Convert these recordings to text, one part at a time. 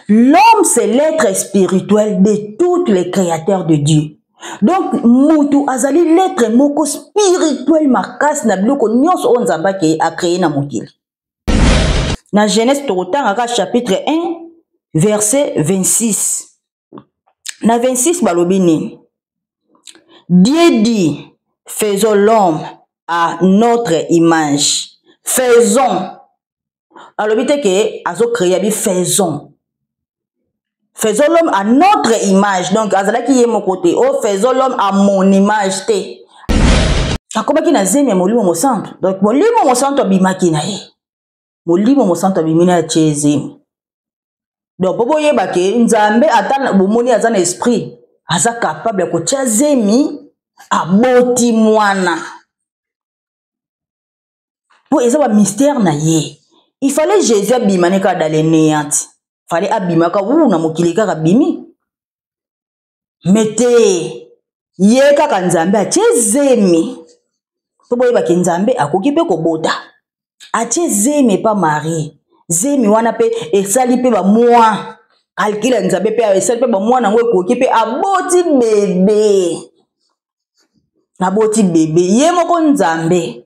L'homme, c'est l'être spirituel de tous les créateurs de Dieu. Donc, mutu azali l'être moko spirituel makas na biloko nyonso o Nzambe a créé na mokili. Na Genèse tokotanga chapitre 1 verset 26. Na 26 balobi nini? Dieu dit, faisons l'homme à notre image. Faisons. Alors, bite que azo créé bi faisons. Faisons l'homme à notre image. Donc, azala ki ye mon côté. Oh, faisons l'homme à mon image. Te. Akoba ki na zemi molimo mo santo. Donc, molimo mo santo bimaki na ye. Molimo mo santo bimina che zemi. Donc, bobo ye bake Nzambe ata bomoni azana esprit. Aza capable ko tia zemi aboti mwana. Pour eza ba mystère na ye. Il fallait Jésus abimane ka dans les néants. Fallait abimaka wu na mokili kaka bimi. Mete ye kaka Nzambe atie zemi. Tobo ye bake Nzambe akoki pe kobota. Atie zemi pa Marie. Zemi wana pe esali pe ba moi. Calcule Nzambe pe esali pe ba moi na ngwe koki pe aboti bébé. Aboti bébé ye moko Nzambe.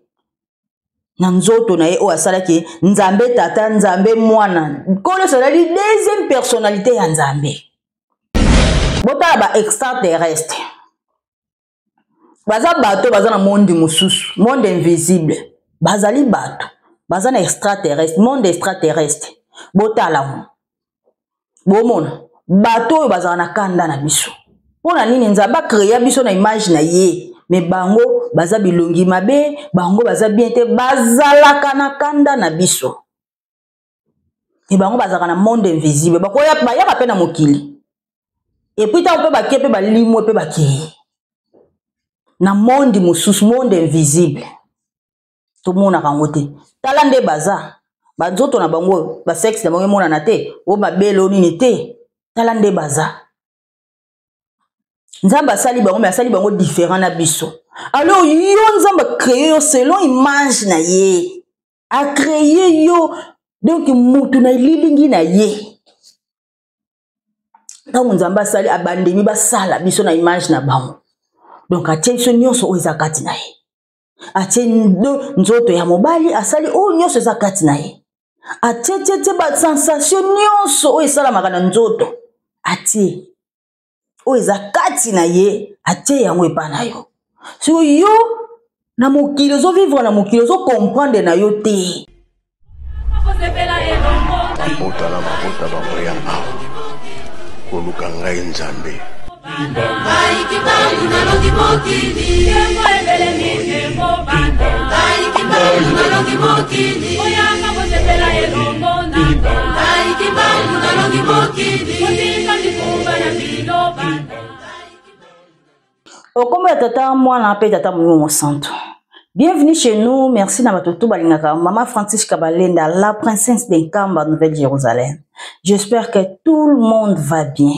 Na nzoto na ye o asalaki Nzambe tata Nzambe mwana. Kolo salali deuxième personnalité ya Nzambe. Bota ba extraterrestre. Baza bato baza na monde mususu, monde invisible. Bazali bato, baza na extraterrestre, monde extraterrestre. Bota la mo. Bomona, bato baza na kanda na biso. Pona nini Nzambe créer biso na image na ye. Mais bango baza bilongi mabe, bango baza bien te bazalaka na kanda na biso. Et bango bazaka na monde invisible. Bakoya bayaka pe na mokili. Et puis ta pe bakie pe balimo pe bakie. Na monde mususu, monde invisible. Tout le monde a kangote. Talande baza. Banzoto na bango, ba sexe na bango mona na te, o mabelo nini te. Talande baza. Nzamba sali bango, mais sali bango différent na biso. Alors yo Nzamba créé selon image na ye. A créé yo donc mutu na lilingi na ye. Tango Nzamba sali abandemi ba sala biso na image na bango. Donc atie biso nyonso o ezakati na ye. Atie nzoto ya mobali asali o nyonso ezakati na ye. Atie ba sensation nyonso o esalamaka na nzoto. Atie o ezakati na ye atie yango epa na yo. So yo na mokili ozo vivre na mokili ozo comprendre na yo te. Otala mabota bamoya awa koluka ngai Nzambe. Comme tata moi na pe tata mon santo. Bienvenue chez nous, merci na batoto balingaka Maman Francis Kabalenda, la princesse d'Enkamba, Nouvelle-Jérusalem. J'espère que tout le monde va bien.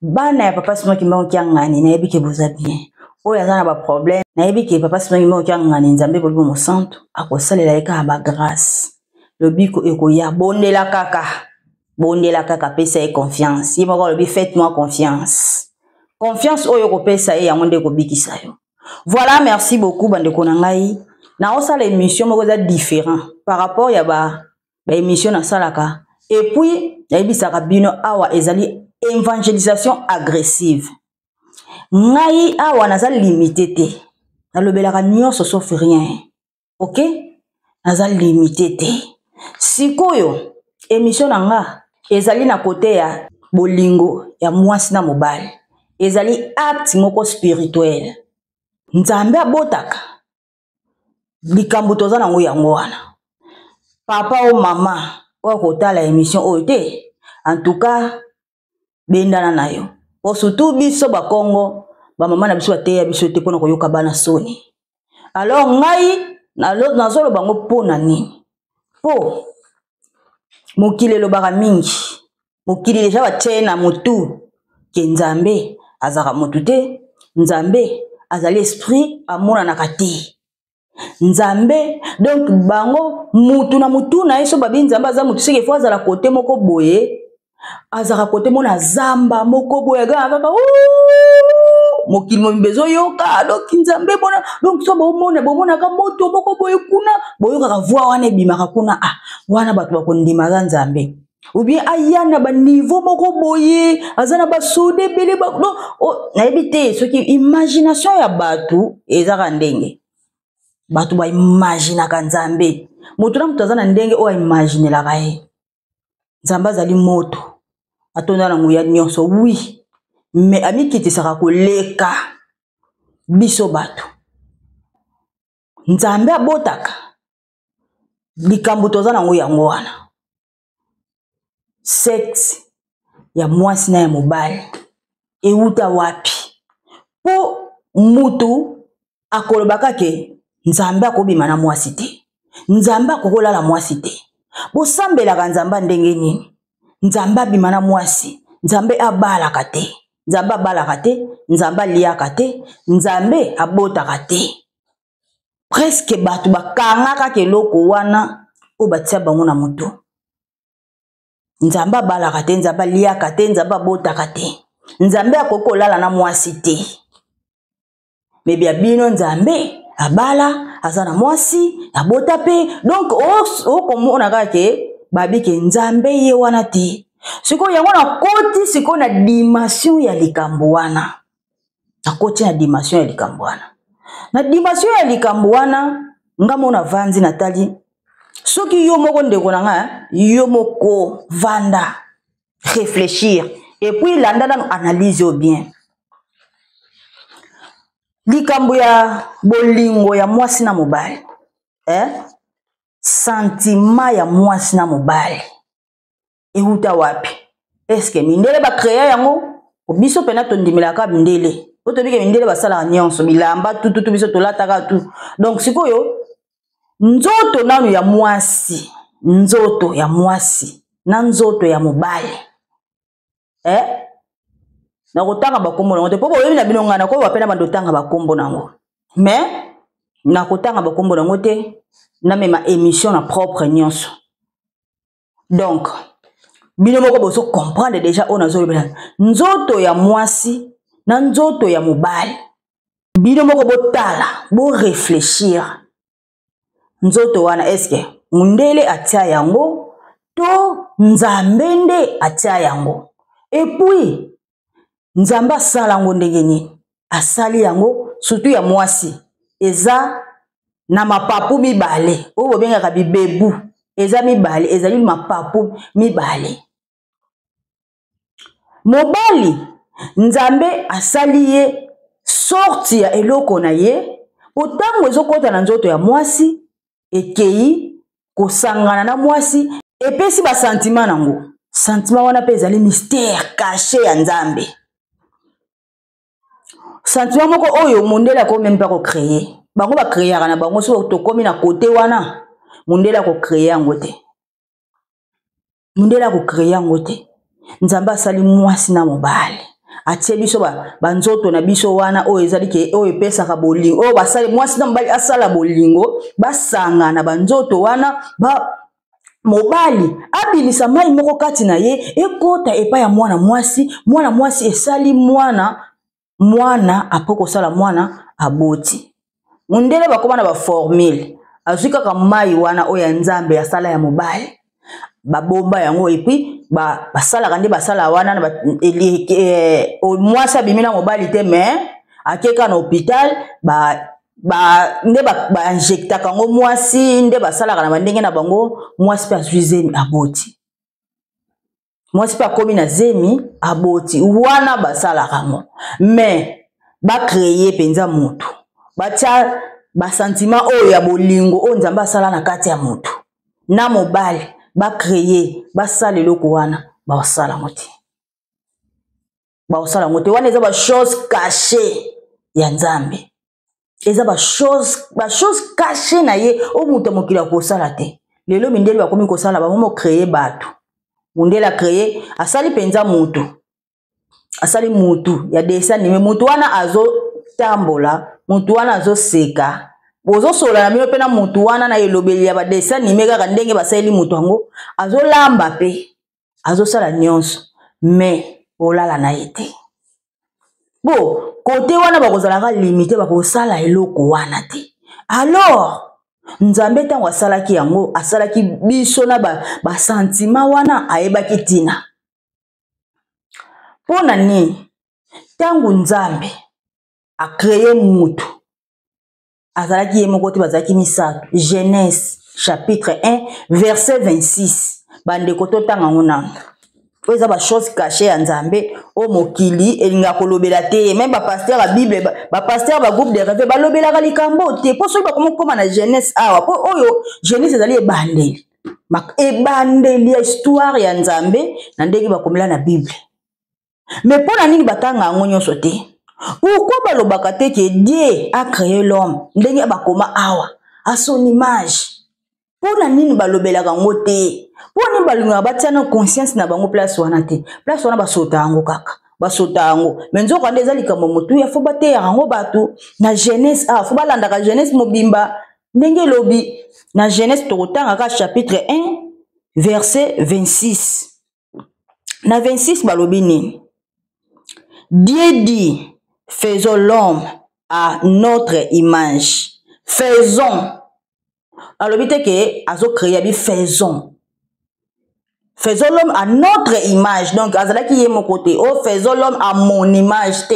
Bana papa sima ki mbango kiangani na yebi ke boza bien. Oya zana ba problème na yebi ke papa sima ki mbango kiangani Nzambe ko mo santo akosalela eka ba grâce. Le biko ekoya bondela kaka pesa e confiance. Yimo ko lobi faites-moi confiance. Confiance oyo ko pesa e yango nde ko bikisa yo. Voilà, merci beaucoup bande ko na ngai. Na osala émission moko za différent par rapport ya ba émission na salaka. Et puis yebi saka bino awa ezali évangélisation agressive. Ngai awa naza limité te. Nalobelaka nyonso sauf rien. OK? Naza limité te. Sikoyo émission nanga ezali na côté ya bolingo ya mwasi na mobali. Ezali acte moko spirituel. Nzambe abotaka. Likambo toza nango yango wana. Papa ou maman o kotala émission oyo te. En tout cas bendana na yo. O surtout biso ba Congo, ba mama na biso bateya biso te pona koyoka bana soni. Alors ngai nazolo bango pona nini? Po mokili lobaka mingi. Mokili deja batie na mutu ke Nzambe azaka mutu te. Nzambe azali esprit amona na kati. Nzambe donc bango mutu na mutu na yeso babi Nzambe aza mutu seke fo azala kote moko boye. azaka kote mona zamba moko boya kaka mokili mo bezo yoka donc nzambe bona donc so bomona ka moto moko boye kuna boyoka ka voix wana bimaka kuna wana bato bakondima za nzambe ou bien ayana ba niveau moko boye azana ba sode bele ba na ebite soki imagination ya bato ezaka ndenge bato ba imagina ka nzambe moto na moto azana ndenge o imagine la kae nzambe azali moto atonda na nguya nyonso oui mais amikitisaka koleka biso bato nzambe abotaka likambo toza nango yango wana sexe ya mwasi na ya mobali euta wapi po mutu akolobaka ke nzambe akobima na mwasi te nzambe akokolala mwasi te bosambelaka nzambe ndenge nini nzambe abima na mwasi nzambe abalaka te nzambe abalaka te nzambe aliaka te nzambe abotaka te presque bato bakangaka keloko wana o batia bango na moto nzambe abalaka te nzambe aliaka te nzambe abotaka te nzambe akokolala na mwasi te mebia bino nzambe abala aza na mwasi abota pe donc okomona kaka ke babike nzambe ye wana te siko yango na koti siko na dimension ya likambo wana na koti na dimension ya likambo wana na dimension ya likambo wana ngamo na vanzi natali soki yo moko ndeko na nga yo moko vanda réfléchir et puis landa na analyse au bien likambo ya bolingo ya mwasi na mobali sentiment ya mwasi na mobali euta wapi eske mindele ba créer yango biso pena tondimilaka mindele otobike mindele basala nyonso bilamba tututu biso tolataka tu donc sikoyo nzoto nanu ya mwasi nzoto ya mwasi na nzoto ya mobali na kotanga bakombo nango te po boyebi na bino ngana ko bapena bandotanga bakombo nango mais na kotanga bakombo nango te na mema émission na propre nyonso donc bino moko boso comprendre déjà ona zo bela nzoto ya mwasi na nzoto ya mobali bino moko botala bo réfléchir nzoto wana eske mundele atia yango to nzambe nde atia yango et puis nzambe asala yango ndenge nini asali yango surtout ya mwasi eza na mapapu mibale oyo bobengaka bibebu eza mibale ezali mapapu mibale mobali nzambe asali ye sorti ya eloko na ye otango ezokota na nzoto ya mwasi ekei kosangana na mwasi epesi basentima nango sentima wana mpe ezali mystère caché ya nzambe sentima moko oyo mondele akomi mpe akocreye bango bacreyaka na bango so tokomi na kote wana mondele akocreye yango te mondele akocreye yango te nzambe asali mwasi na mobali atie biso banzoto na biso wana oyo ezali ke oyo epesaka bolingo oyo basali mwasi na mobali asala bolingo basangana banzoto wana mobali abimisa mai moko kati na ye ekota epai ya mwana mwasi esali mwana apres kosala mwana aboti mundele bakoma na baformule azwi kaka mai wana oyo ya nzambe asala ya mobali babomba yango epi basalaka nde basala wana mwasi abimi na mobali te mais akeka na hôpital nde bainjectaka yango mwasi nde basalaka na bandenge na bango mwasi mpe azwi zemi aboti mwasi mpe akomi na zemi aboti wana basalaka yango mais bacreye mpenza motu batia basentima oyo ya bolingo oyo nzambe asala na kati ya motu na mobali bacreye basala eloko wana basala ngo te wana eza bachose caché ya nzambe eza bachose caché na ye o moto mokili akosala te lelo mindele bakomi kosala bamomo créer bato mundele acreye asali mpenza motu asali mutu ya dessin animé mutu wana azotambola mutu wana azoseka bozosola na bino mpe na mutu wana na elobeli ya badessin animé kaka ndenge basali mutu yango azolamba mpe azosala nyonso mais olala na été. Bon, côté wana bakozalaka limité bakosala eloko wana te. Alors, Nzambe tango asalaki yango, asalaki biso na ba sentiment wana ayebaki tina. Pona nini? Tango Nzambe a créé mutu. Azalaki yemoko te bazalaki misato. Genèse chapitre 1 verset 26. Bande koto tanga ngona. Oza ba chose cachée ya Nzambe o mokili elinga kolobela te. Même ba pasteur la Bible, ba pasteur ba groupe de rêve ba lobela ka likambo te. Po so ba koma na Genèse awa. Po oyo Genèse ezali ebandeli. Ebandeli ya histoire ya Nzambe na ndenge ba komela na Bible. Mais pour la nini batanga ngonyo sote. Pourquoi balobaka te que Dieu a créé l'homme ndenge bakoma awa à son image. Pour la nini balobela kango te. Pour nini balunga batiana conscience na bango place wana te. Place wana basota yango kaka. Basota yango. Mais nzoko ande ezali kama mutu ya fo bate yango batu na Genèse fo balanda ka Genèse mobimba ndenge lobi na Genèse tokotanga ka chapitre 1 verset 26. Na 26 balobi nini? Dieu dit, faisons l'homme à notre image. Faisons. Alors, vous que azo créé bi faisons. Faisons l'homme à notre image. Donc, azala qui est mon côté. Oh, faisons l'homme à mon image.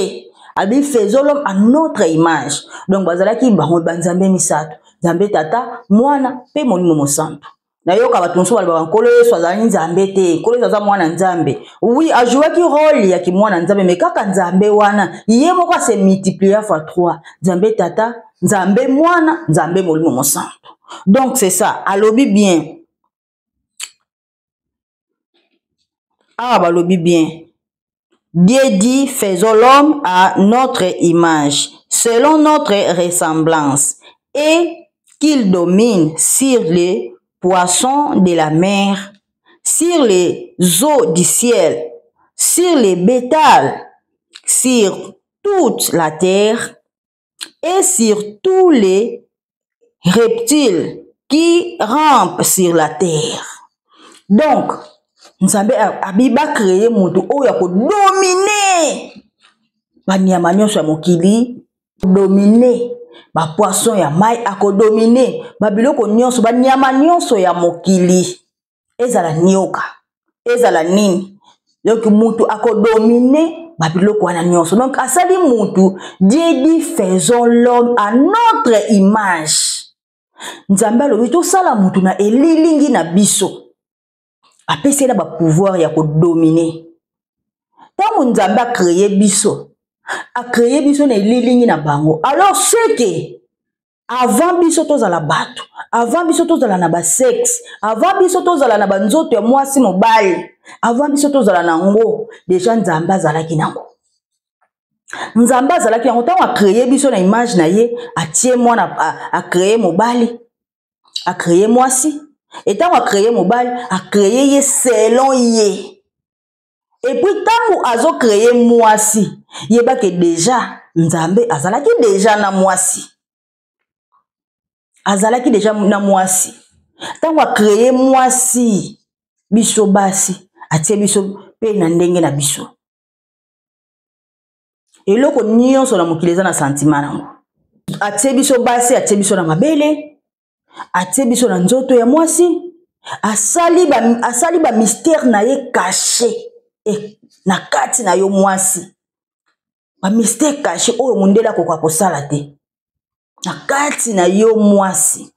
Abi faisons l'homme à notre image. Donc, azala qui bango banzambe misato. Nzambe tata, mwana pe monimo mosanto. Na yoka batonso balba nkolo Yesu azali Nzambe te. Nkolo Yesu azali mwana Nzambe. Oui, ajouaki rôle ya ki mwana Nzambe, mais kaka Nzambe wana, ye moko se multiplier fois 3. Nzambe tata, Nzambe mwana, Nzambe molimo mosanto. Donc c'est ça, alobi bien. Ah, balobi bien. Dieu dit, faisons l'homme à notre image, selon notre ressemblance, et qu'il domine sur les poissons de la mer, sur les eaux du ciel, sur les bétails, sur toute la terre et sur tous les reptiles qui rampent sur la terre. Donc, Nzambe abiba créé mutu oyo ko dominer banyama nyonso ya mokili, dominer ba poisson ya mai, ako dominer ba biloko nyonso, ba nyama nyonso ya mokili, ezala nyoka, ezala nini. Donc mutu ako dominer ba biloko wana nyonso. Donc asali mutu, Dieu dit faisons l'homme à notre image. Nzambe alobi to sala mutu na elilingi na biso. Apesi na ba pouvoir ya ko dominer. Tango Nzambe a créé biso, a créé biso na elilingi na bango. Alors ce que avant biso tozala bato, avant biso tozala na ba sexe, avant biso tozala na banzoto ya mwasi mobali, avant biso tozala nango, déjà Nzambe azalaki nango. Nzambe azalaki yango tango a créé biso na image na ye, atie mwana a créé mobali, a créé mwasi. Et tant a créé mobile, a créé ye selon ye. Et puis tant azo créé mwasi, yeba que déjà Nzambe azalaki déjà na mwasi. Azalaki déjà na mwasi. Tant a créé mwasi, biso basi, atie biso pe na ndenge na biso. Et loko nyonso na mokili eza na sentiment nango. Atie biso basi, atie biso na mabele. Atie biso na nzoto ya mwasi, asali ba mystère na ye caché et na kati na yo mwasi. Ba mystère caché oyo mundela koka kosala te. Na kati na yo mwasi.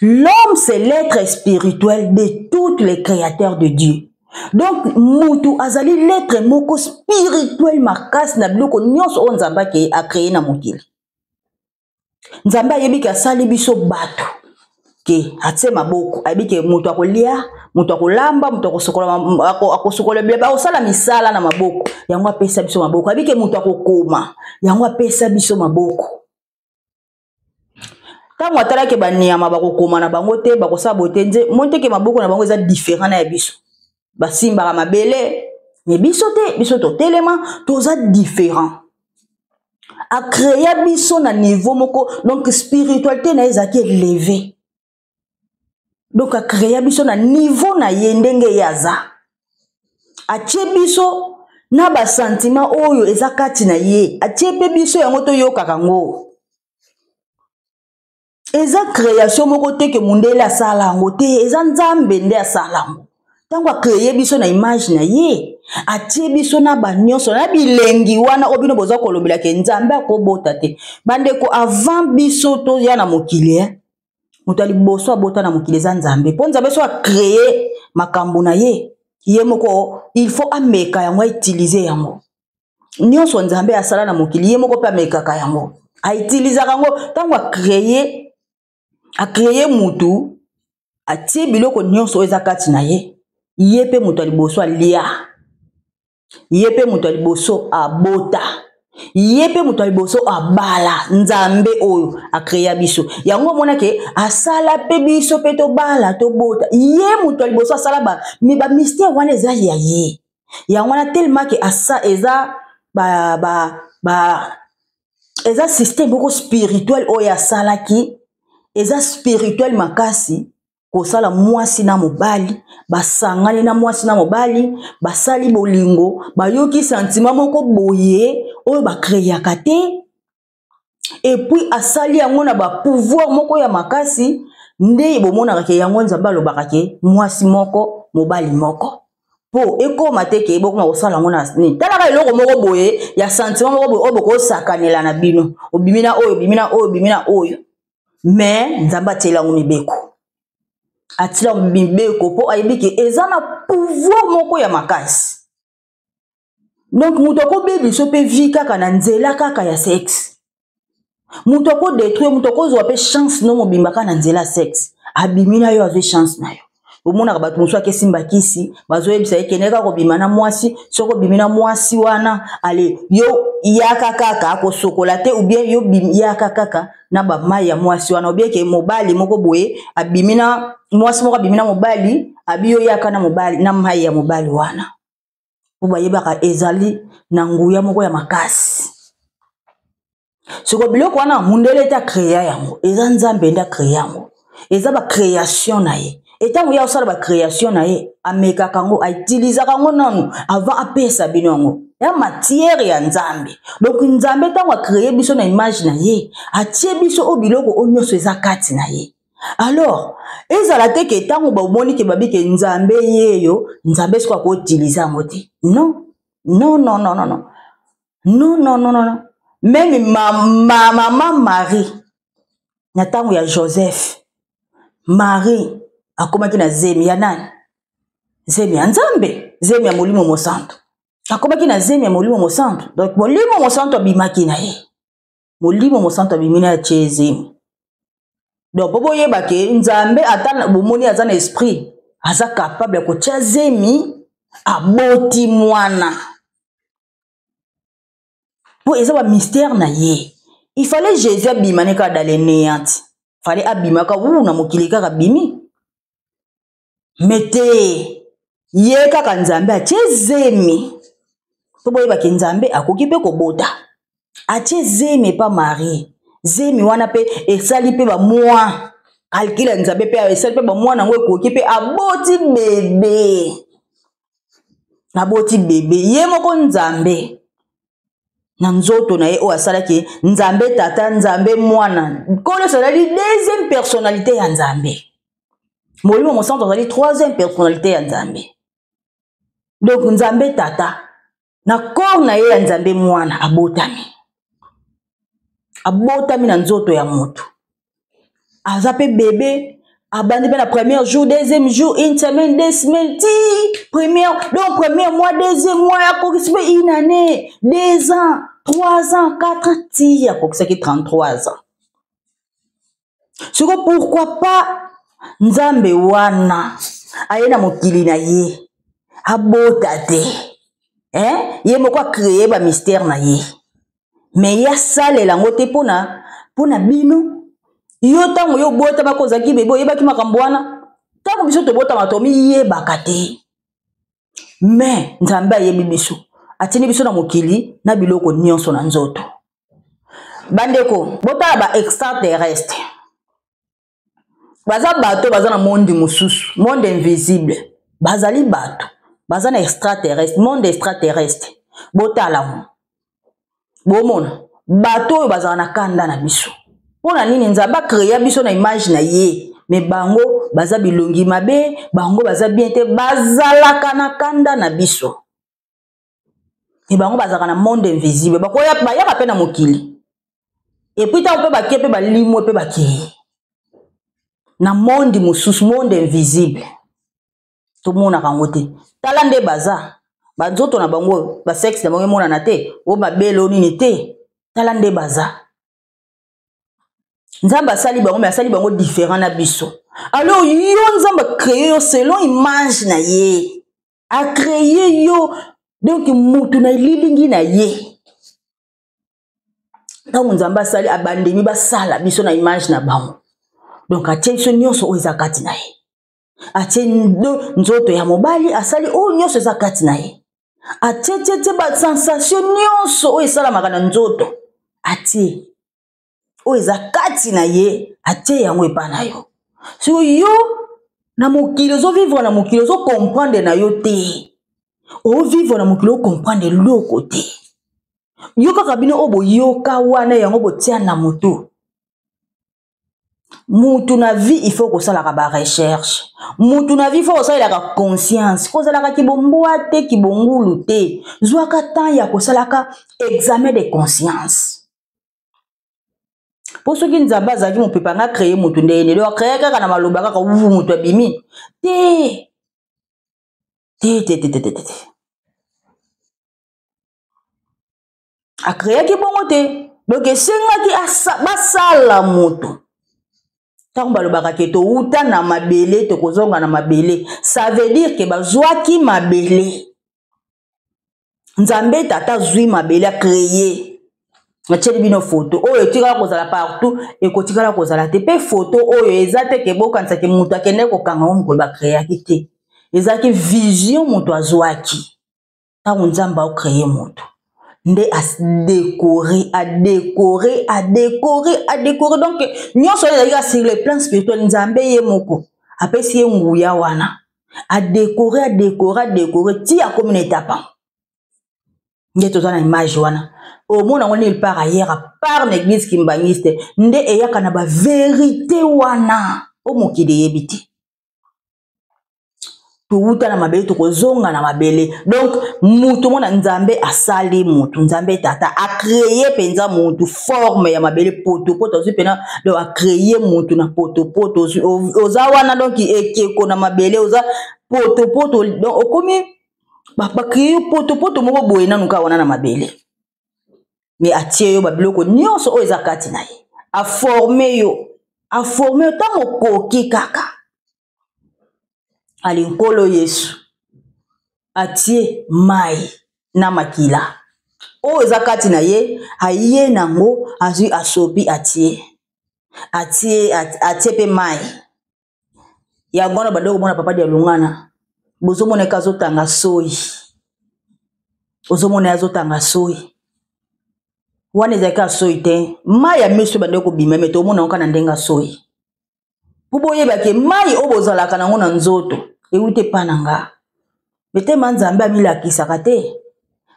L'homme c'est l'être spirituel de tous les créateurs de Dieu. Donc mutu azali l'être moko spirituel makasi na biloko nyonso o Nzambe a créé na mokili. Nzambe ayebiki asali biso bato ke atse maboko ayebiki mutu akolia, mutu akolamba, mutu akosokola bilamba akosala misala na maboko yango apesa biso maboko, ayebiki mutu akokoma yango apesa biso maboko. Tango atalaki banyama bakokoma na bango te, bakosala bote nze monte ke maboko na bango eza différent na ya biso. Basimbaka mabele, mais biso te, biso to telema toza différent. A créé biso na niveau moko, donc spiritualité na ezaki élevé. Donc a créé biso na niveau na yendenge yaza. atie biso na ba sentiment oyo eza kati na ye atie pe biso yango to yokaka ngo eza création moko te ke mundele asala yango te eza nzambe nde asala yango tango akreye biso na image na ye atie biso na banyonso na bilengi wana oyo bino boza kolobela ke nzambe akobota te bandeko avant biso toya na mokili moto ya liboso abota na mokili eza nzambe mpo nzambe so akreye makambo na ye ye moko il faut ameka yango autilize yango nyonso nzambe asala na mokili ye moko mpe amekaka yango aitilizaka yango ntango akreye mutu atie biloko nyonso eza kati na ye ye pe mutu ya liboso alia ye pe mutu ya liboso abota ye pe mutu ya liboso abala nzambe oyo akreya biso yango monake asala pe biso pe tobala tobota ye mutu ya liboso asala ba mystère wana eza ya ye yango wana tellement ke asa eza eza système moko spirituel oyo asalaki eza spirituel makasi kosala mwasi na mobali basangani na mwasi na mobali basali bolingo bayoki sentiment moko boye oyo bakreyaka te et puis asali yango na ba pouvoir moko ya makasi nde bomonaka ke yango nzambe alobaka ke mwasi moko mobali moko po ekoma te ke bokoma kosala yango na nini talaka eloko moko boye ya sentiment moko boye oyo bokosakanela na bino obimina oyo obimina oyo obimina oyo mais nzambe atiela yango mibeko atila mibeko po ayebi ke eza na pouvoir moko ya makasi donc mutu akobe biso mpe vi kaka na nzela kaka ya sexe mutu akodétruire mutu akozwa mpe chance no mobimba kaka na nzela ya sexe abimi na yo azwi chance na yo omonaka bato mosusu akesimba kisi bazoyebisa ye kende kaka kobima na mwasi soki obimi na mwasi wana ale yo yaka kaka akosokola te ou bien yo yaka kaka na bamai ya mwasi wana obie ke mobali moko boye abimi na mwasi moko abimi na mobali abi yo yaka na mobali na mai ya mobali wana po bayebaka ezali na nguya moko ya makasi soko biloko wana mundele te akreya yango eza nzambe nde akreya yango eza bacréation na ye etango ya osala bacréation na ye amekaka yango aitilizaka yango nanu avant apesa bino yango ya matière ya nzambe donc nzambe ntango akreye biso na image na ye atie biso o biloko o nyonso eza kati na ye alors ezala te ke ntango bomoni ke babi ke nzambe yeyo nzambe siko akoutilize yango te non non non non non non non non non même maman Marie na ntango ya Joseph Marie akomaki na zemi ya nani zemi ya nzambe zemi ya molimo mosantu akomaki na zemi ya molimo mosantu donc molimo mosantu abimaki na ye molimo mosantu abimina ya tie zemi donc po boyeba ke nzambe ata bomoni aza na esprit aza capable ya kotia zemi aboti mwana po eza ba mystère na ye il fallait Jésus abimane kaka dans les néantes fallait abimaka na mokili kaka bimi mete ye kaka nzambe atie zemi po boyeba ke nzambe akoki mpe kobota atie zemi pa Marie zemi wana pe esali pe bamwa calcule nzambe pe esali pe bamwa nango ekoki pe aboti bebe ye moko nzambe na nzoto na ye oyo asalaki nzambe tata nzambe mwana kolo ezali deuxième personnalité ya nzambe molimo mosantu azali troisième personnalité ya nzambe donc nzambe tata na corps na ye ya nzambe mwana abotami na nzoto ya moto aza pe bébé abandi pe na premier jour deuxième jour une semaine 2 semaines ti donc premier mois deuxième mois akokisi pe une année 2 ans 3 ans 4 ans ti akokisaki 33 ans siko pourquoi pas nzambe wana aye na mokili na ye abota te ye moko akreye ba mystère na ye mais ya salela yango te pona bino yo ntango yo bota bakozaki bebe oyebaki makambo wana ntango biso tobotama tomiyebaka te mais nzambe ayebi biso atini biso na mokili na biloko nyonso na nzoto bandeko botala ba extraterrestre baza bato baza na monde mosusu monde invisible bazali bato baza na extraterrestre monde extraterrestre botala mo bomona bato oyo bazala na kanda na biso pona nini nzamba créer biso na image na ye mais bango baza bilongi mabe bango baza bien te bazalaka na kanda na biso et bango bazalaka na monde invisible bakoya bayaka pe na mokili et puis ta pe bakie pe balimo pe bakie na monde mosusu monde invisible to mona kango te tala nde baza banzoto na bango ba sexe na bango mona na te o babelo nini te tala nde baza nzamba asali bango mais asali bango différent na biso alors yo nzamba créer yo selon image na ye a créer yo donc mutu na lilingi na ye ntango nzamba asali abandemi basala biso na image na bango donc atie biso nyonso oyo eza kati na ye atie nzoto ya mobali asali oyo nyonso eza kati na ye atie basensation nyonso oyo esalamaka na nzoto atie oyo eza kati na ye atie yango epa na yo so yo na mokili ozovivre na mokili ozokomprendre na yo te ovivre na mokili okomprendre loko te yo kaka bino oyo boyoka wana yango botia na moto mutu na vie il faut kosalaka ba recherche mutu na vie il faut kosalaka conscience kozalaka kibombwa te kibongulu te zwaka temps ya kosalaka examen de conscience pour ceux qui nzamba azalaki mopepa nga créer mutu ndene lo créer kaka na maloba kaka uvu mutu abimi te a créer ki bongo te donc esengaki basala mutu tant balobaka ke to uta na mabele to kozonga na mabele ça veut dire que bazwaki mabele nzambe tata zwi mabele a créer macheli bino photo oyo etikala kozala partout ekotikala kozala te pe photo oyo eza te ke bokanisa ke mutu akende kokanga ngo mokolo bakreaki te ezalaki vision mutu azwaki ntango nzambe aocreye mutu nde adécorer donc nyonso ezalika sur le plan spirituel nzambe ye moko apesi ye nguya wana adécorer ti akomi na etapa nde toza na image wana omona ngo nulle part ailleurs à part na église kimbangiste nde eyaka na bavérité wana o mokili yebi te tuuta na mabele tokozonga na mabele donc mutu mona nzambe asali mutu nzambe tata a créer penza mutu forme ya mabele poto ozi pena do a créer mutu na poto oza wana donc ekeko na mabele oza poto donc okomi ba créer poto moko boye nanu ka wana na mabele mais atie yo babiloko nyonso oyo eza kati na ye a former yo tango koki kaka ali nkolo Yesu atie mai na makila oyo eza kati na ye aye nango azwi asopi atie pe mai ya ngona bandeko mona papa dia lungana bozomona kazotanga soyi ozomona azotanga soyi wana ezalaka soyi te mai ya miso bandeko bima me tomona oka na ndenga soyi boyebake mai oyo bozalaka nango na nzoto euti epa na nga betema nzambe amilakisaka te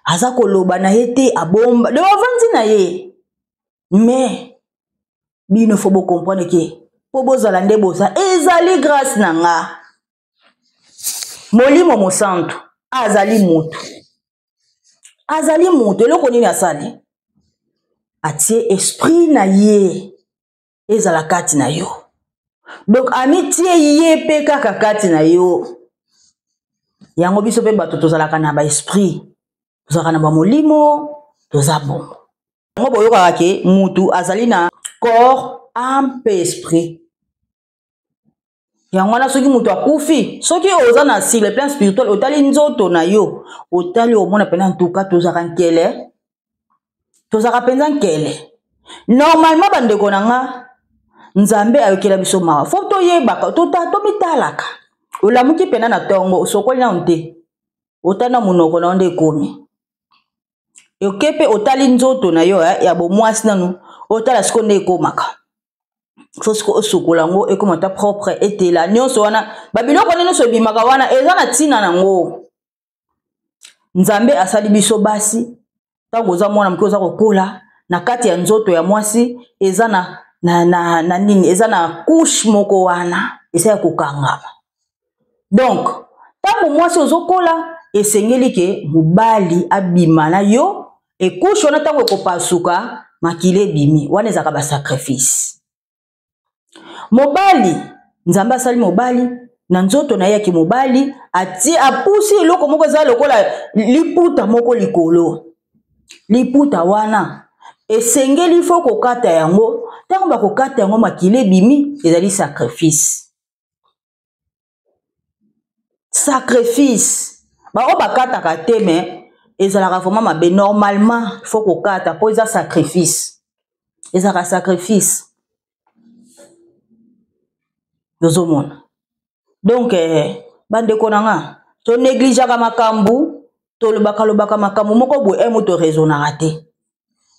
aza koloba na ye te abomba de bavandi na ye mais bino fo bokomprendre ke po bozala nde boza ezali grâce na nga molimo mosantu azali mutu eloko nini asali atie esprit na ye ezala kati na yo donc amitie ye pe kaka kati na yo yango biso pe bato tozalaka na ba esprit tozalaka na ba molimo toza bongo yango boyokaka ke mutu azali na corps âme pe esprit yango wana soki mutu akufi soki oza na sur le plan spirituel otali nzoto na yo otali omona pena ntuka tozalaka nkele tozalaka penza nkele normalement bandeko na nga nzambe ayokela biso mawa fo toyebaka tomitalaka olamuki pena na tongo osokoli na nte otana munoko na nde ekomi okepe otali nzoto na yo ya bomwasi nanu otala siko nde ekomaka fo siko osokola ngo ekomata propre etela nyonso wana babiloko nyonso ebimaka wana eza na ntina nango Nzambe asali biso basi tango za mwana mke oza kokola na kati ya nzoto ya mwasi eza na nini eza na couche moko wana eza ya kokangama. Donc tango mwasi ozokola esengeli ke mobali abima na yo e couche wana tango ekopasuka makile bimi wana ezaka ba sacrifice. Mobali Nzambe asali mobali na nzoto na ye ki mobali ati apusi eloko moko za lokola liputa moko likolo. Liputa wana esengeli fo kokata yango tango bakokata yango makile bimi ezali sacrifice. Sacrifice ba o bakata ka teme ezalaka vraiment mabe normalement fo kokata po eza sacrifice. Ezaka sacrifice. Dozomona. Donc bande konanga to néglige ka makambu to lobaka makambu moko bo emo to raisonnera te.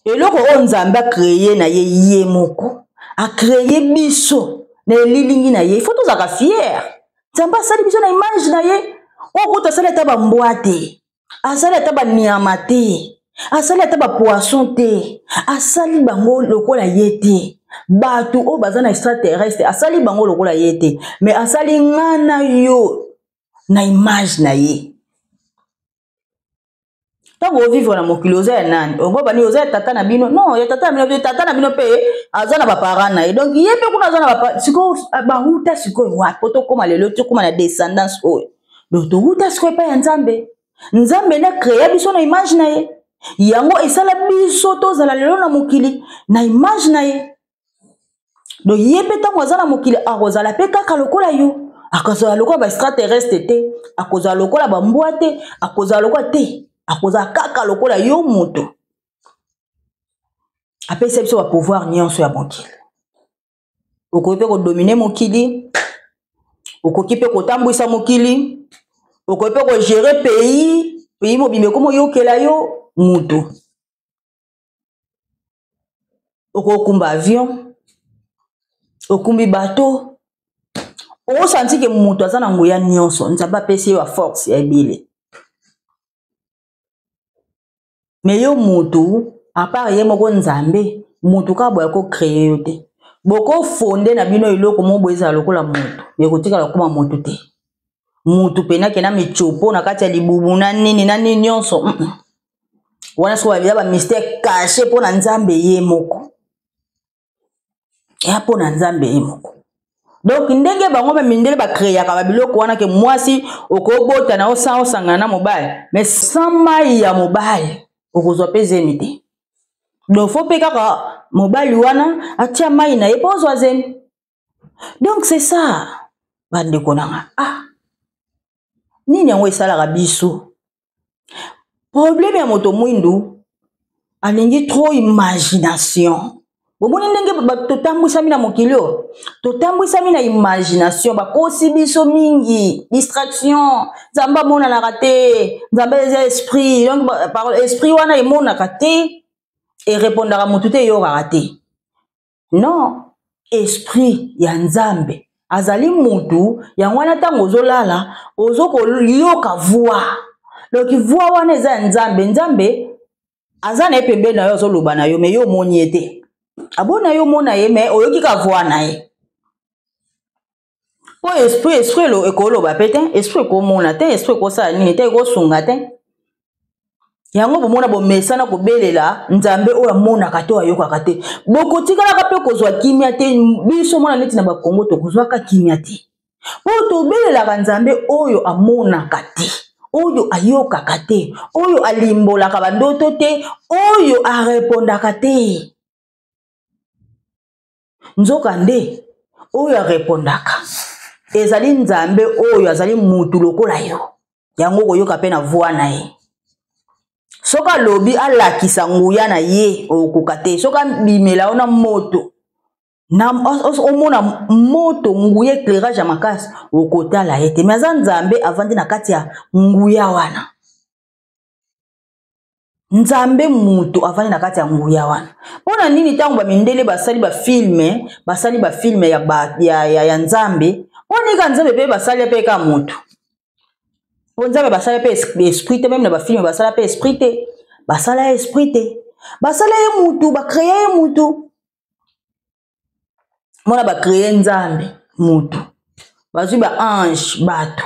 Eloko o Nzambe a créé na ye moko a créé biso na lilingi na ye il faut tous être fier. Nzambe asali biso na image na ye o ko to sala ta ba mboate asala ta ba niama te asala ta ba poisson te asali bango lokola ye te. Batu o bazana extraterrestre asali bango lokola ye te mais asali ngana yo na image na ye. Tango vivre na mokili oza ya nani ongo bani oza ya tata na bino non ya tata na bino pe azana ba parents na ye donc ye pe kuna azana ba siko ba huta siko wa poto koma lelo to koma na descendance oyo donc to huta siko pa ya Nzambe. Nzambe na créer biso na image na ye yango esala biso to zala lelo na mokili na image na ye. Donc ye pe tango azana mokili akozala pe kaka lokola yo akozala lokola ba extraterrestre te akozala lokola ba mbwa te akozala lokola te akozala kaka lokola yo moto apesa biso ba pouvoir nyonso ya mokili. Okoki pe ko dominer mokili okoki pe kotambwisa mokili okoki pe ko gérer pays mobimbe komo yokela yo moto okokumba avion okumbi bateau o senti que moto azana ngoya nyonso Nzambe apesi yo force ya ebele. Mais yo moto à part ye moko Nzambe moto ka boya ko créer yo te boko fondé na bino eloko mo boyeza lokola moto mais kotika lokoma moto te moto pena kena michopo na kati ya libubu na nini nyonso wana so babila ba mystère caché po na Nzambe ye moko ya po na Nzambe ye moko. Donc ndenge bango ba mindele ba créer ka biloko wana ke mwasi okobota na osanga na mobile mais sans mai ya mobile okozwa pe zemi te. Donc faut pe kaka mobile wana atia mai na ye po ozwa zemi. Donc c'est ça bande konanga nini yango esalaka biso problème ya moto mwindu alingi trop imagination. Bomoni ndenge totambwisami na mokili o totambwisami na imagination bakosi biso mingi distraction. Nzambe monanaka te Nzambe eza esprit donc par esprit wana emonaka te e répondaka motu te eyokaka te. Non, esprit ya Nzambe azali mutu yango wana ntango ozolala ozokoyoka voix. Donc voix wana eza ya Nzambe. Nzambe aza na ye pembeni na yo azoloba na yo mais yo omoni ye te. Abona yo mona ye mais oyoki ka voix na ye. Po esprit lo ekoloba pe te esprit komona te esprit kosala nini te kosunga te. Yango bomona bomesana kobelela Nzambe oyo amonaka te ayokaka te. Bokotikalaka pe kozwa kimia te biso mona neti na bakongo tokozwaka kimia te. Po tobelelaka Nzambe oyo amonaka te oyo ayokaka te oyo alimbolaka bandoto te oyo arepondaka te. Nzoka nde oyo arepondaka ezali Nzambe oyo azali mutu lokola yo yango koyoka pe na voix na ye. Soka lobi alakisa nguya na ye okoka te soka bimela ona moto na omona moto nguya éclairage ya makasi okotala ye te mais aza Nzambe avandi na kati ya nguya wana. Nzambe mutu avandi na kati ya nguya wana. Pona nini tango ba mindele basali ba filme ya Nzambe onika Nzambe pe basali pe ka mutu Po nzambe basala pe esprit te, même na ba film basala pe esprit te. Basala esprit te. Basala ye mutu, ba créer ye mutu. Mona ba créer nzambe mutu. Bazui ba ange bato.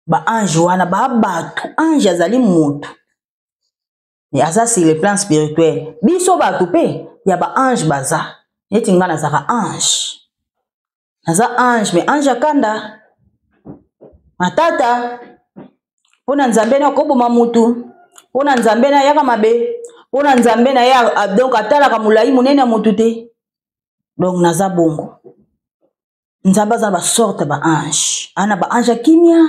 Ba ange wana ba bato. Ange azali mutu. Et ça c'est le plan spirituel. Biso bato pe ya ba ange baza. Neti nga nazaka ange. Naza ange mais ange akanda. Matata. Pona nzambe na koboma mutu. Pona nzambe na yaka mabe. Pona nzambe na ya donc atalaka mulai munene mutu te. Donc naza bongo. Nzambe za ba sorte ba ange. Ana ba ange kimia.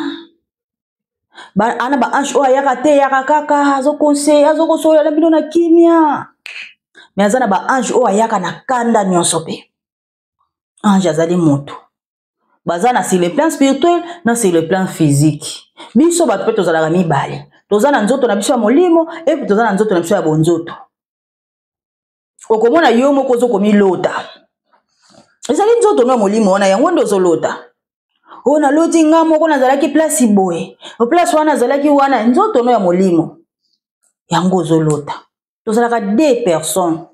Ana ba ange o ayaka te yaka kaka azo conseil azo kosola na bino na kimia. Mais azana ba ange o ayaka na kanda nyonso pe. Ange azali mutu. Bazana sur le plan spirituel, non sur le plan physique. Biso bato pe tozalaka mibale. Tozana nzoto na biso ya molimo et puis tozana nzoto na biso ya bonzoto. Okomona yo moko zokomi lota. Ezali nzoto na molimo wana yango ndozo lota. Ona loti nga moko nazalaki place boye. O place wana nazalaki wana nzoto no ya molimo. Yango zo lota. Tozalaka deux personnes.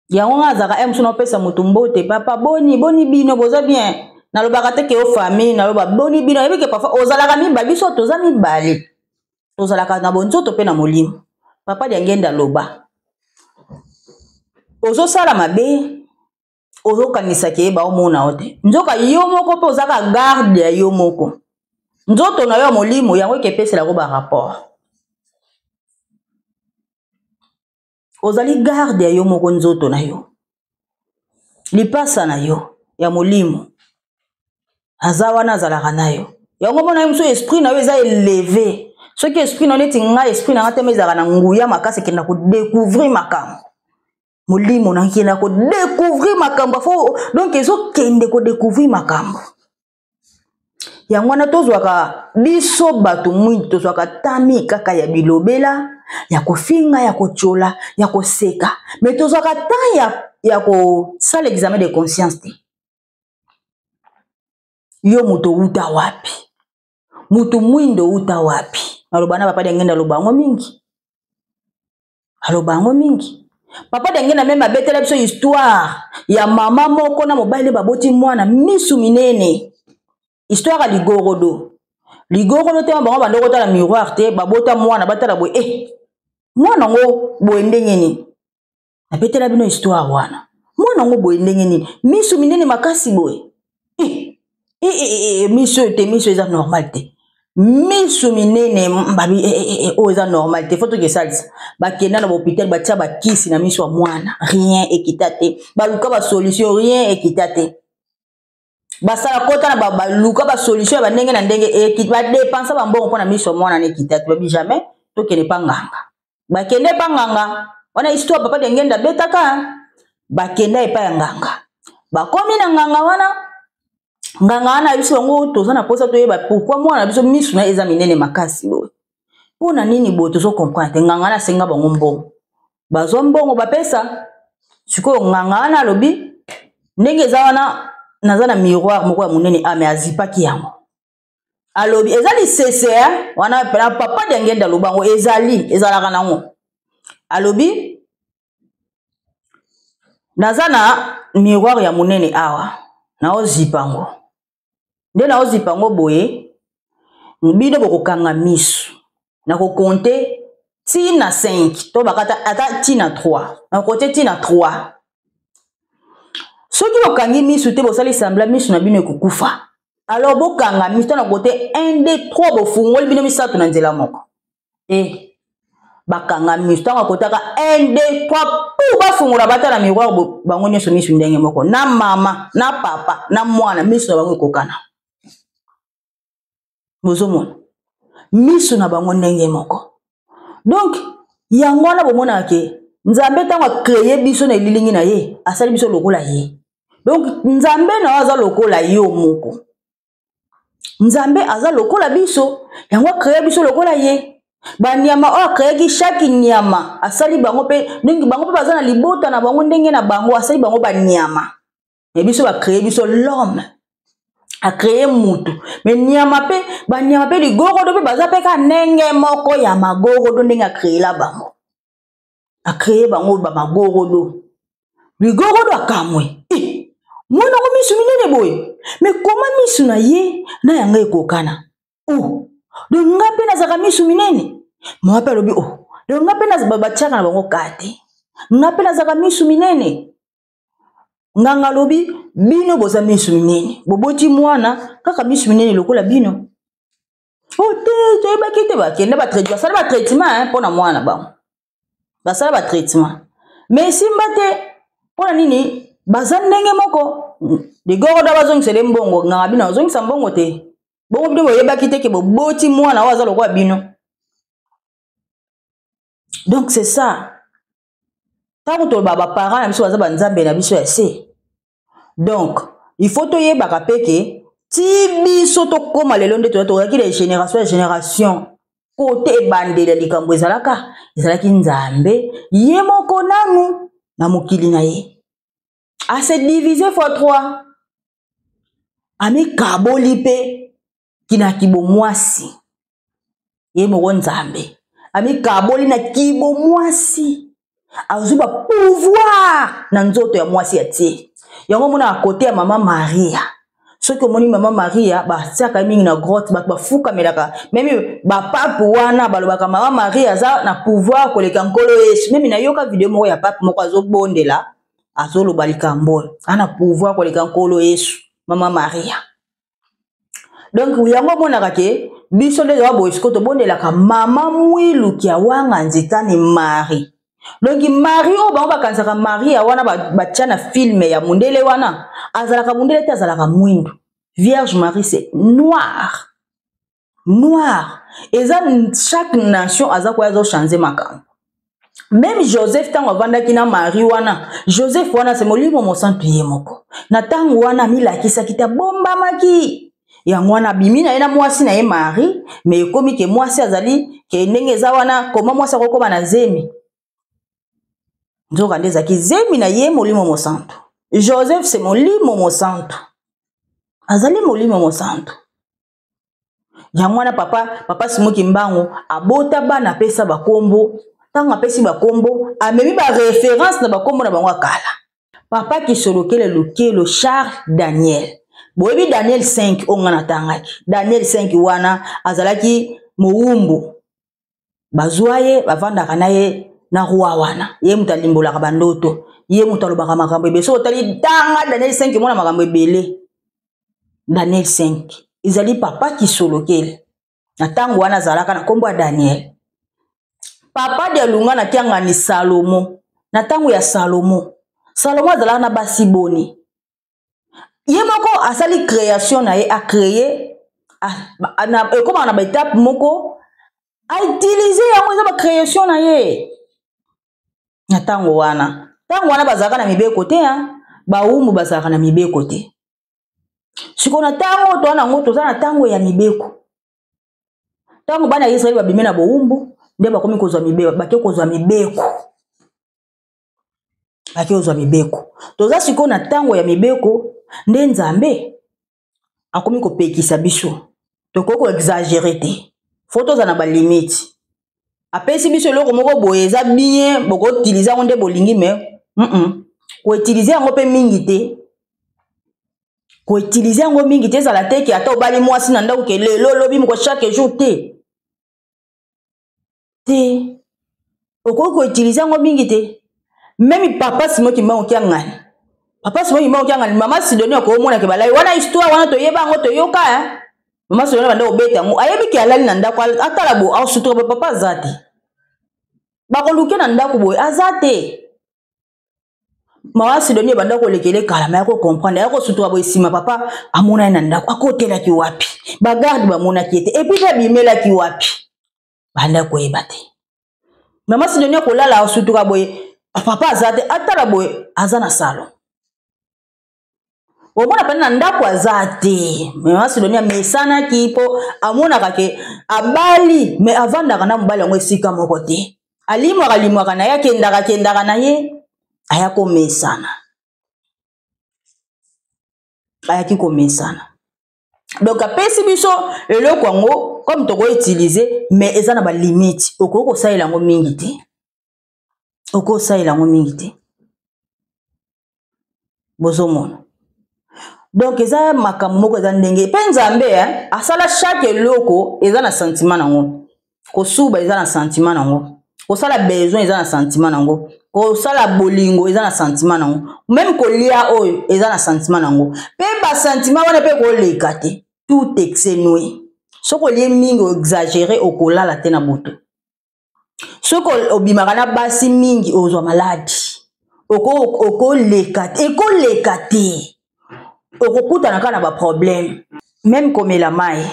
Yango azaka em suna pesa mutumbote papa boni bino boza bien. Nalobaka te ke o famille naloba boni bino yebi ke parfois ozalaka mibali biso toza mibali. Tozalaka na bonzoto pe na molimo. Papa diangenda loba. Ozo sala mabe. Ozo kanisa ke ba omona ote. Nzoka yo moko pe ozaka garde ya yo moko. Nzoto na yo molimo yango ke pesa la ko ba rapport. Ozali garde ya yo moko nzoto na yo. Lipasa na yo ya molimo. Azawa na zalaka na yo. Yango mona yo esprit na yo eza élevé. Ce qui esprit na neti nga esprit na ngate mezaka na nguya makasi kenda ko découvrir makambo. Molimo na kenda ko découvrir makambo fo donc ezo kende ko découvrir makambo. Yango na tozwaka biso bato mwingi tozwaka tami kaka ya bilobela ya kofinga ya kochola ya koseka mais tozwaka temps ya ko sala examen de conscience te. Yo muto uta wapi mutu mwindo uta wapi aloba na papa ngenda lobango mingi alobango mingi papa ngenda même abetela biso histoire ya mama moko na mobile baboti mwana misu minene. Histoire à Ligorodo. Ligorodo te bango bandoko ta la miroir te babota mwana batala boye mwana ngo boende ngeni. Abetela bino histoire wana. Mwana ngo boende ngeni. Misu minene makasi boye. Misu eza normal te. Misu minene mbabi o eza normal te. Faut que ça ba kenda na hôpital ba tia ba kisi na misu wa mwana. Rien équitate. Ba luka ba solution rien équitate. Basala kota na ba luka ba solution ba ndenge na ndenge équipe ba dépenser ba mbongo pona miso mwana na équitate ba jamais to kene pa nganga. Ba kende pa nganga. Wana histoire papa de ngenda betaka. Ba kenda epa ya nganga. Ba komi na nganga wana. Nganga wana biso ngo tozana posa to yeba pourquoi mwana biso miso na eza minene makasi boy. Pona nini bo tozo comprendre nganga na senga bango mbongo. Bazo mbongo ba pesa. Siko nganga na lobi ndenge za wana nazana miroir moko ya munene ame azipaki yango. Alobi ezali CCR wana papa de ngenda lobango ezalaka nango. Alobi nazana miroir ya munene awa na ozipango. Nde na ozipango boye mbino bokokanga misu. Na ko compter tina 5 to bakata ata tina 3. Na côté tina 3. Soki bokangi misu te bosali sembla misu na bino ekokufa. Alors bokanga misu na côté 1 2 3 bofungoli bino misato na nzela moko. Bakanga misu na côté 1 2 3 pou bafungola bata na miroir bango nyoso misu ndenge moko. Na mama, na papa, na mwana misu na bango ekokana. Bozomona. Misu na bango ndenge moko. Donc yango na bomona ke Nzambe tango créer biso na lilingi na ye, asali biso lokola ye. Donc Nzambe na aza lokola yo moko. Nzambe aza lokola biso, yango créer biso lokola ye. Ba nyama o créer ki chaque nyama, asali bango pe, ndenge bango pe baza na libota na bango ndenge na bango asali bango ba nyama. Mais biso ba créer biso l'homme. a créé mutu mais nyama pe ligorodo pe baza pe ka nenge moko ya magorodo ndenge a créé la bango a créé bango ba magorodo ligorodo akamwe mwana ko misu minene boy mais comment misu na ye na yanga ekokana de ngape na zaka misu minene mo apelo bi de ngape na baba chaka na bango kate ngape na zaka misu minene nganga lobi bino boza misu minene boboti mwana kaka misu minene lokola bino te ba kite ba kende ba traitement ça ba traitement pour na mwana ba ça ba traitement mais simbate pour nini baza ndenge moko de goroda bazong sele mbongo nganga bino zong sambongo te bongo bino yeba kite ke boboti mwana waza lokola bino. Donc c'est ça. Tant que baba parents na biso baza banzambe na biso ese. Donc, il faut to yeba kapeke ti biso to koma lelo nde to ki de génération à génération côté bandela likambo ezalaka ezalaki nzambe ye moko nanu na mokili na ye. A se diviser fois 3. Ami kaboli pe kina kibo mwasi. Ye moko nzambe. Ami kaboli na kibo mwasi. Azuba pouvoir na nzoto ya mwasi atie. Yango mona à côté ya maman Maria. Ce que moni maman Maria ba tiaka mingi na grotte ba fuka melaka. Même ba pape wana balobaka maman Maria za na pouvoir koleka nkolo Yesu. Même na yoka video moko ya pape moko azobondela azoloba likambo. Ana pouvoir koleka nkolo Yesu. Maman Maria. Donc yango mona kake biso de wa boysko to bondela ka mama mwilu kia wanga nzitani Marie. Donc Marie o ba kansaka Maria wana ba tchana film ya mundele wana azalaka mundele te azalaka mwindu. Vierge Marie c'est noir. Noir. Et ça chaque nation azako yazo changer makambo. Même Joseph tango vanda kina Marie wana Joseph wana c'est molimo mo santuye moko. Na tango wana milakisa kita bomba maki. Ya mwana bimina ena mwasi na ye Marie mais komi ke mwasi azali ke ndenge za wana koma mwasi akokoma na zemi. Nzoka ndeza ki zemi na ye molimo mo santo. Joseph c'est molimo mo santo. Azali molimo mo santo. Ya mwana papa Simoki Mbango abota bana pesa bakombo. Tanga pesi bakombo amemi ba référence na bakombo na bango akala. Papa ki solokele lokelo Charles Daniel. Boyebi Daniel 5 ongana tangaki. Daniel 5 wana azalaki moumbu. Bazwaye bavandaka na ye na roi wana. Ye mutalimbola ka bandoto. Ye mutalobaka makambo ebe. So otali tanga Daniel 5 mona makambo ebele. Daniel 5. Izali papa ki solokele. Na tango wana azalaka na kombo ya Daniel. Papa de lunga na kianga ni Salomo. Na tango ya Salomo. Salomo azalaka na basi boni. Ye moko asali création na ye a créé comme on a étape moko a utiliser yango za ba création na ye na tango wana bazaka na mibeko te ba umu bazaka na mibeko te siko na tango to na ngoto za na tango ya mibeko tango bana Israeli babimena bo umbu nde bakomi kozwa mibeko bake kozwa mibeko toza siko na tango ya mibeko nde nzambe akomi ko pekisa biso tokoko exagérer te photo za na ba limite apesi biso loko moko boye eza bien boko utiliser ngo nde bolingi mais ko utiliser yango pe mingi te za la teke ata obali mwasi na ndako ke lelo lobi mko chaque jour te ko utiliser ngo mingi te même papa Simoki Mbango kiangani papa Simoki Mbango kiangani mama Sidonie ko mona ke balai wana histoire wana to yeba ngo to yoka mama Sidonie banda obeta ngo ayebi ki alali na ndako atala bo asutura papa zati bakoluke na ndako boy azate mama Sidonie banda ko lekele kala ma ko comprendre ya ko sutura boy sima papa amona na ndako akotela ki wapi bagarde ba mona kiete et puis bimela ki wapi banda ko ebate mama Sidonie ko lala asutura boy papa azate atala boy azana salon omona pa na ndako azate mama Sidonie mesana kipo amona kake abali me avandaka na mobali yango esika moko te alimwaka na ye kendaka na ye ayaki komesana Donc apesi biso eloko yango comme toko utiliser mais eza na ba limite okoko salela yango mingi te okoko salela yango mingi te bozomona donc eza makambo moko eza ndenge pe nzambe asala chaque eloko eza na sentiment nango kosuba eza na sentiment nango kosala besoin eza na sentiment nango kosala bolingo eza na sentiment nango même kolia oyo eza na sentiment nango pe ba sentiment wana pe koleka te tout exénué soko lie mingi exagéré okolala te na moto soko obimaka na basi mingi ozwa maladi okoleka te ekoleka te okokutana kaka na ba problème même komela mai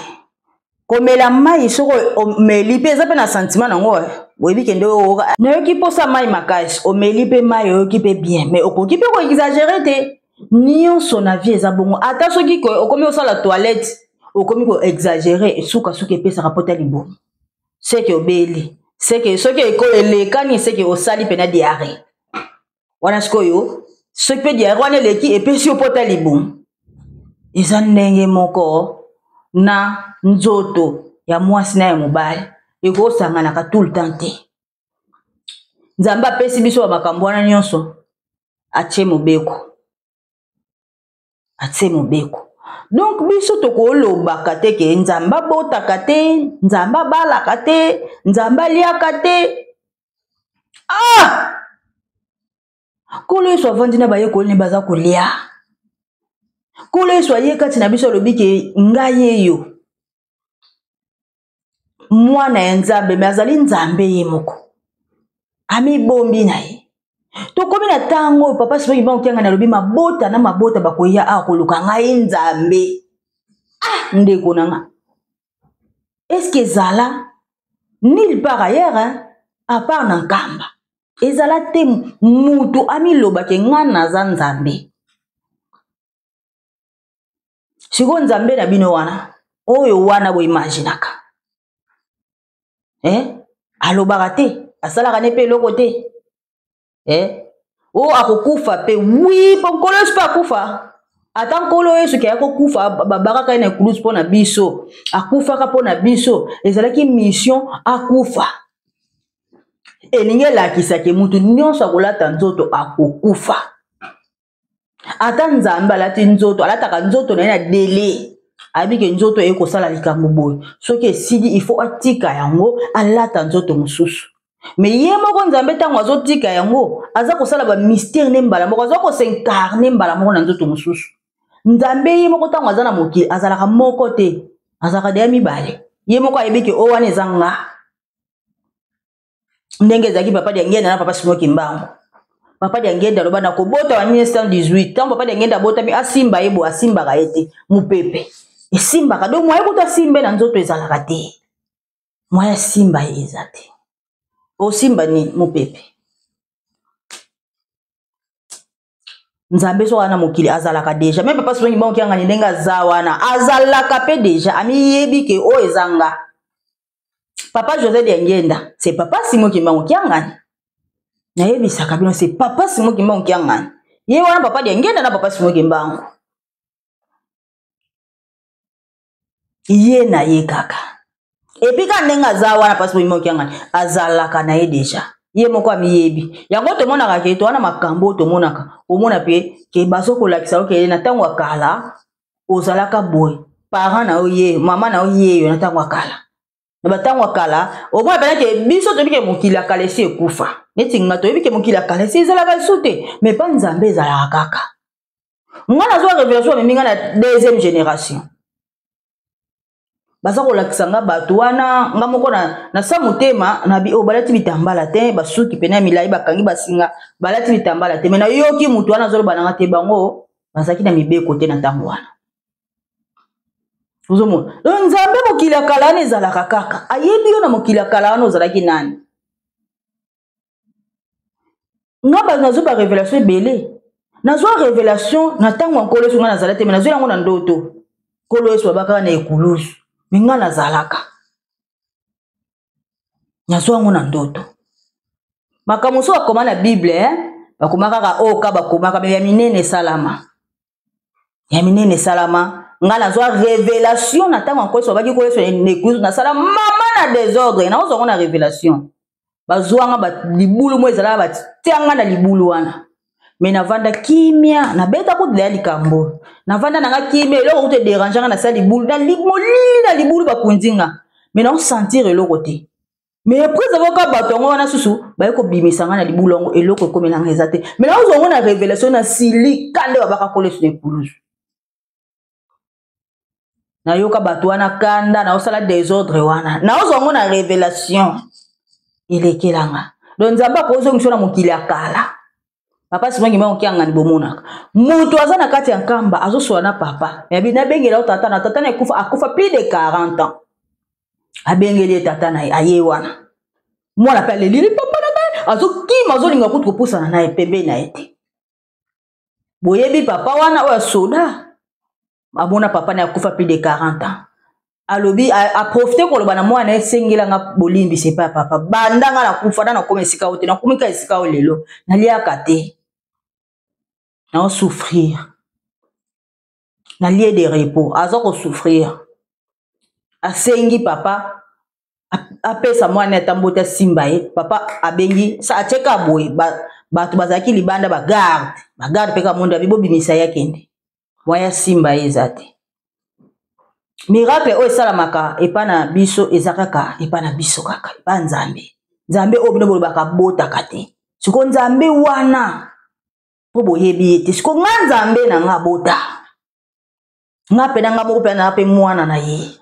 soko omeli pe eza pe na sentiment nango boyebi kende oyoka nayoki mposa mai makasi omeli pe mai oyoki pe bien mais okoki pe koexagéré te nyonso na vie eza bongo ata soki okomi osala toilette okomi koexagéré sukasuka epesaka pota libomo seke obeli seke soki elekani seke osali pena diarrhée wana sikoyo soki pe diarrhée wana eleki epesi yo pota libomo eza ndenge moko na nzoto ya mwasi na ya mobali ekosanganaka tout le temps te nzambe apesi biso ba makambo wana nyonso atie mobeko donc biso tokolobaka te ke nzambe abotaka te nzambe abalaka te nzambe aliaka te kolo yesu avandi na bayekoli ne baza kolia kolo yesu aye kati na biso alobi ke ngai eyo mwana ya nzambe me azali nzambe ye moko amibombi na ye tokomi na ntango oyo papa soki baokianga na lobi mabota na mabota bakoya akoluka ngai nzambe ndeko nanga eske ezala nulle part ailleurs à part na nkamba ezala te mutu amilobake nga naza nzambe siko nzambe na bino wana oyo wana boimaginaka alobaka te asalaka ne pe eloko te o akokufa pe wi po nkolo yesu pe akufa ata nkolo yesu ke akokufa babakaka ye na ekulusu mpo na biso akufaka mpo na biso ezalaki mission akufa elingi elakisaki mutu nyonso akolata nzoto akokufa ata nzambe alati nzoto alataka nzoto na ye na dele abike nzoto eye kosala likambo boye soki esili ifo atika yango alata nzoto mosusu me ye moko nzambe ntango azotika yango aza kosala bamystère ne mbala moko aza kosenkarne mbala moko na nzoto mosusu nzambe ye moko ntango aza na mokili azalaka moko te azalaka deya mibale ye moko ayebiki o wana eza nga ndenge ezalaki papa diangenda na papa simoki mbango papa diangenda aloba na kobota wa 1918 ntango papa diangenda abotami asimba ye bo asimbaka ye te mopepe esimbaka donc mwaye kuta simbe na nzoto ezalaka te mwaye simba ye eza te osimba ni mopepe nzambe so wana mokili azalaka deja même papa songi bango kianga ni ndenge aza wana azalaka pe deja amiyebi ke o ezanga papa José Diangenda c'est papa Simon Kimbango kianga nayebisaka bino c'est papa Simon Kimbango kianga ye wana papa Diangenda na papa Simon Kimbango ye na ye kaka epi ka ndenge aza wana papa Simon Kimbango azalaka na ye deja ye moko amiyebi yango tomonaka ke to wana makambo tomonaka omona pe ke bazokolakisa oke na ntango akala ozalaka boye parent na oye mama na oye yo na ntango akala na batango akala omona pena ke biso tobike mokili akala esi ekufa neti nga toyebi ke mokili akala esi ezalaka lisusu te mais pa nzambe ezalaka kaka nga nazwa révélation amemi nga na deuxième génération baza kolakisa nga bato wana nga moko na sa motema na bi balati bitambala te basuki pena milai bakangi basinga balati bitambala te me na yoki mutu wana azoloba nanga te bango bazaki na mibeko te na ntango wana ozomona nzambe mokili akala wana ezalaka kaka ayebi yo na mokili akala wana ozalaki nani nga nazwa ba révélation ebele nazwa révélation na ntango ya nkolo yesu nga nazala te me nazwa yango na ndoto nkolo yesu babakaka na ekulusu minga nazalaka nazwa yango na ndoto makambo so bakoma na bible bakoma kaka oka bakomaka me ya minene esalama nga na zwa révélation na tango ko so baki ko so église na sala mama na désordre na ozo na révélation bazwanga ba libulu mo ezala ba tianga na libulu wana mais na vanda kimia na beta ko de likambo na vanda na kimia eloko te déranger na sala libulu na libulu ba kundinga mais na sentir eloko te mais après avoir ka batongo wana susu ba ko bimisanga na libulu ngo eloko ko melanga ezate mais na ozo na révélation na sili kande ba ka koler sur épouse na yoka bato wana kanda na osala désordre wana na ozongo na révélation elekelanga donc nzamba ko ozongo na mokili akala papa simongi ma okianga ndibomona mutu azana kati ya nkamba azosola na papa ya bina bengela tata na tata na akufa plus de 40 ans abengeli tata na aye wana mwana pale lili papa na azokima azolinga kutu kopusana na pembe na ete boyebi papa wana oya soda abona papa na akufa plus de 40 ans alobi a profiter ko lobana mwana esengela nga bolimbi c'est pas papa bandanga na kufa na komesika ote na komika esika olelo na liaka te na souffrir na lieu de repos azoko souffrir asengi papa apesa mwana tambota simba ye papa abengi sa acheka boy bato bazaki libanda ba garde peka monde abibo bimisa yakende moya simba ezate miracle o esalamaka epana biso ezakaka epana biso kaka epa nzambe obino bolo baka bota kate siko nzambe wana po boyebi ete siko nga nzambe na nga bota nga pena nga moko pena pe mwana na ye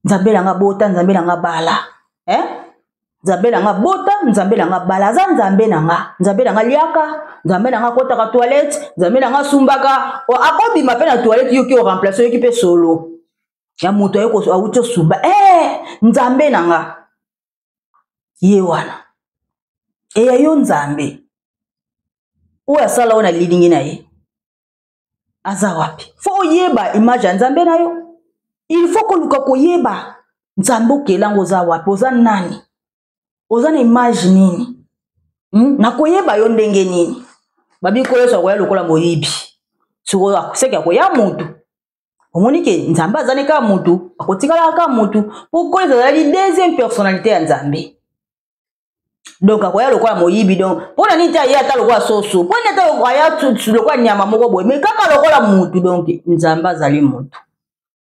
nzambe na nga bota nzambe na nga bala nzambe na nga bota nzambe na nga bala za nzambe na nga liaka nzambe na nga kota ka toilette nzambe na nga sumbaka o akobima pe na toilette yoki o remplacer yoki pe solo ya muto ayeko awuto sumba nzambe na nga ye wana ya yo nzambe o asala ona lidingi na ye aza wapi fo yeba image ya nzambe na yo il faut ko luka ko yeba nzambe okelango za wapi oza nani oza na image nini na koyeba yo ndenge nini babi ko yeso ko ya lokola moyibi siko seka ko ya mutu omoni ke nzambe azane ka mutu akotikala ka mutu pourquoi ezali deuxième personnalité ya nzambe donc akoya lokola moyibi donc pona nini ta ya ta lokola soso pona ta ya lokola nyama moko boye mais kaka lokola mutu donc nzambe azali mutu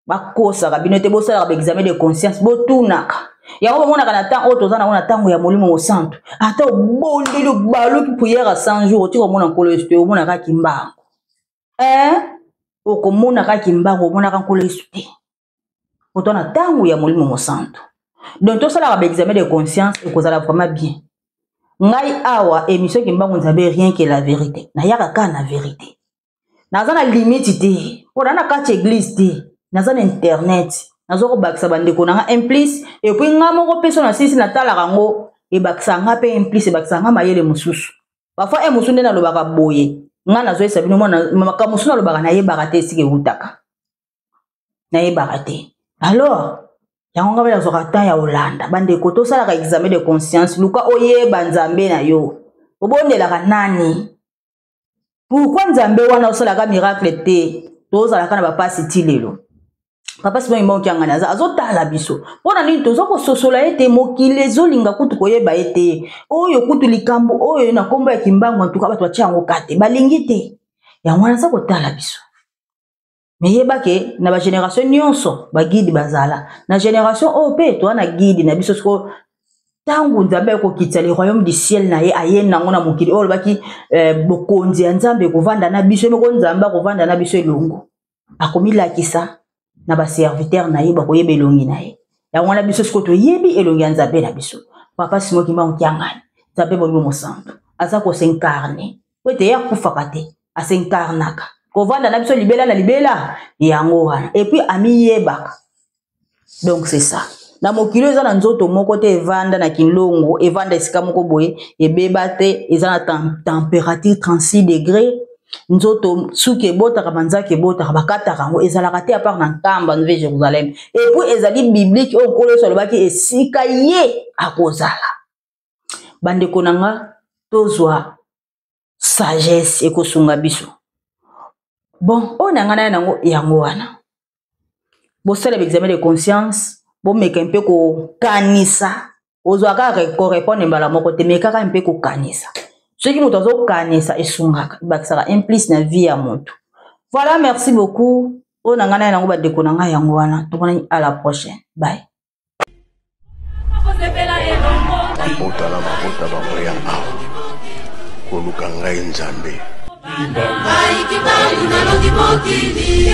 bakosa kabino te bosala ba examen de conscience botunaka yango bamonaka na temps oyo toza nango na ntango ya molimo mosantu ata obondeli obaloki prière à 100 jours otika omona nkolo yesu te omonaka kimbango okomonaka kimbango omonaka nkolo yesu te oto na ntango ya molimo mosantu donc tosalaka ba examen de conscience ekozala vraiment bien ngai awa émission kimbango nzambe rien que la vérité nayaka kaka na vérité naza na limite te mpona na kati église te naza na internet nazo ko bakisa bandeko nanga implice et puis nga moko peso na sisi na talaka ngo e bakisa nga pe implice bakisa nga mayele mususu parfois mususu ndena lobaka boye nga nazo esa bino mona maka mususu na lobaka na yebaka te sike utaka na yebaka te alors yango nga bela zoka ta ya Olanda bandeko to sala ka examen de conscience luka oyeba nzambe na yo obondelaka nani pourquoi nzambe wana osala ka miracle te to sala ka na bapasi ti lelo papa sibo imba okianga naza azotala biso pona nini toza kososola ete mokili ezolinga kutu koyeba ete oyo kutu likambo oyo na kombo ya kimbango antuka bato batia yango kate balingi te yango wana aza kotala biso me yebake na bagénération nyonso bagidi bazala na génération oyo mpe toa na guide na biso siko ntango nzambe akokitisa le royaume du ciel na ye aye nango na mokili oyo olobaki bokonzi ya nzambe ekovanda na biso emeko nzambe akovanda na biso elongo akomilakisa na ba serviteur na ye bakoyeba elongi na ye yango wana biso siko toyebi elongi ya nzambe na biso papa simo kimbango kiangani nzambe molimo mosantu aza kosencarne po ete ye akufaka te asencarnaka kovanda na biso libela na libela yango wana et puis amiyebaka donc c'est ça na mokili eza na nzoto moko te evanda na kilongo evanda esika moko boye ebeba te eza na température 36 degrés nzoto suki ebotaka banzaki ebotaka bakataka yango ezalaka te apart na nkamba Nouvelle Jérusalem et puis ezali biblique oyo nkolo yesu alobaki esika ye akozala bandeko nanga tozwa sagesse ekosunga biso bon oyo na ngai na yango wana bosala examen de conscience bomeka mpe kokanisa ozwa kaka korépondre mbala moko te me kaka mpe kokanisa soki moto azokanisa esungaka ebakisaka implice na vie ya moto. Voilà, merci beaucoup. On a gagné nango badeko na ngai yango wana tomonani à la prochaine. Bye. Mabota bangoya awa koluka ngai nzambe Mokili